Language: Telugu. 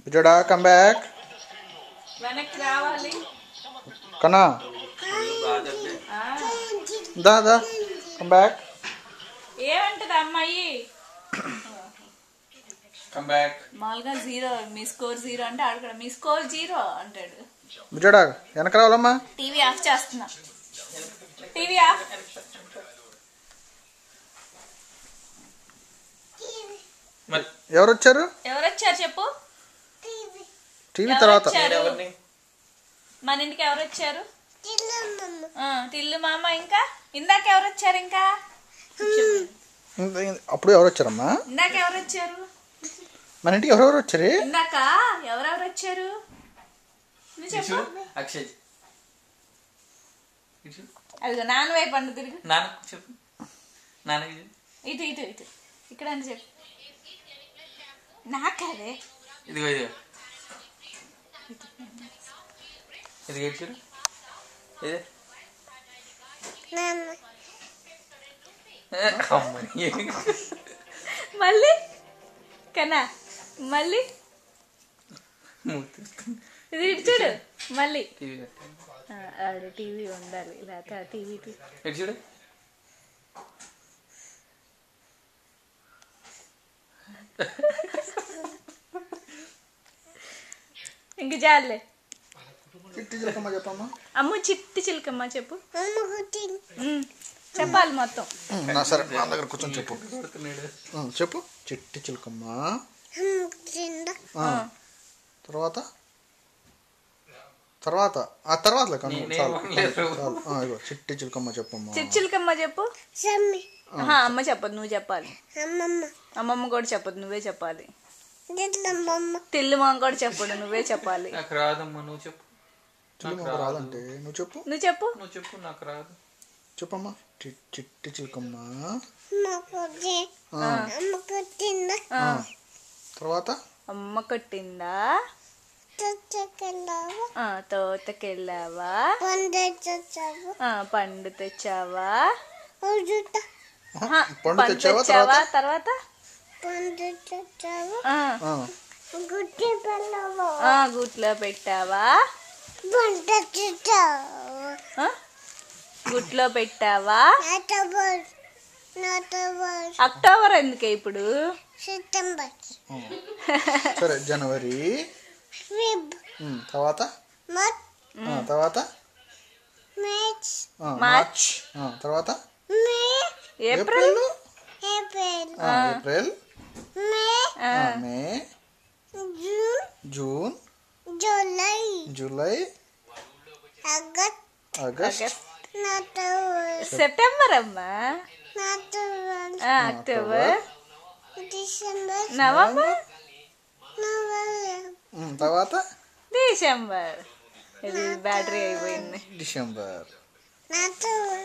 బుజ్జోడా కమ్ బ్యాక్. వెనక్కి రావాలి కన్నా దా దా కమ్ బ్యాక్. ఏమంటది అమ్మాయి? Come back. మామూలుగా 0 మీ స్కోర్ 0 అంటే ఆడు కూడా మీ స్కోర్ 0 అంటాడు. బుజ్జోడా వెనక రావాలమ్మా. టీవీ ఆఫ్ చేస్తున్నా. TV off. ఎవరు వచ్చారు చెప్పు. టీవీ తర్వాత మన ఇంటికి ఎవరు వచ్చారు? టిల్లు మామ. ఇంకా ఇందాక ఎవరు వచ్చారు? ఇంకా అప్పుడు ఎవరు వచ్చారమ్మా? ఇందాక ఎవరు వచ్చారు? మన ఇంటికి ఎవరెవరు వచ్చారు? ఇందాక ఎవరెవరు వచ్చారు? అదిగో నాన్న వైపు అంటు తిరిగి. ఇటు ఇటు ఇటు ఇక్కడ అని చెప్పు. నాకదే ఇదిగో ఇదిగో ఇది చూడు. ఇది మళ్ళీ కన్నా మళ్ళీ ఇది ఇటు చూడు. మళ్ళీ టీవీ ఉండాలి లేక టీవీ ఇటు చూడు. ఇంక చాలే. చిట్టి చిలకమ్మ చెప్పమ్మా. అమ్ము చిట్టి చిలకమ్మ చెప్పు. చెప్పాలి మొత్తం. సరే నా దగ్గర కూర్చొని చెప్పు. చెప్పు. చిట్టి చిలకమ్మ. తర్వాత తర్వాత తర్వాత చాలు. చిట్టి చిలకమ్మ చెప్పమ్మా. చిట్టి చిలకమ్మ చెప్పు. అమ్మ చెప్పదు, నువ్వు చెప్పాలి. అమ్మమ్మ కూడా చెప్పదు, నువ్వే చెప్పాలి. తిల్లు మామ కూడా చెప్పడు, నువ్వే చెప్పాలి. నాకు రాదమ్మా, నువ్వు చెప్పు. రాదంటే నువ్వు చెప్పు. నువ్వు చెప్పు. నువ్వు చెప్పు. నాకు రాదు. చెప్పమ్మా. చిట్టి చిలకమ్మ. తర్వాత అమ్మ కొట్టిందా, తోటకెళ్ళావా, పండు తెచ్చావా, పండు తెచ్చావా, తర్వాత గుట్లో పెట్టావా, గుట్లో పెట్టావా. అక్టోబర్ ఎందుకే ఇప్పుడు? సరే జనవరి. తర్వాత తర్వాత మార్చ్. తర్వాత ఏప్రిల్. ఏప్రిల్, మే, జూన్, జూలై, ఆగస్ట్, సెప్టెంబర్ అమ్మా, అక్టోబర్, నవంబర్, తర్వాత డిసెంబర్. ఇది బ్యాటరీ అయిపోయింది. December, October.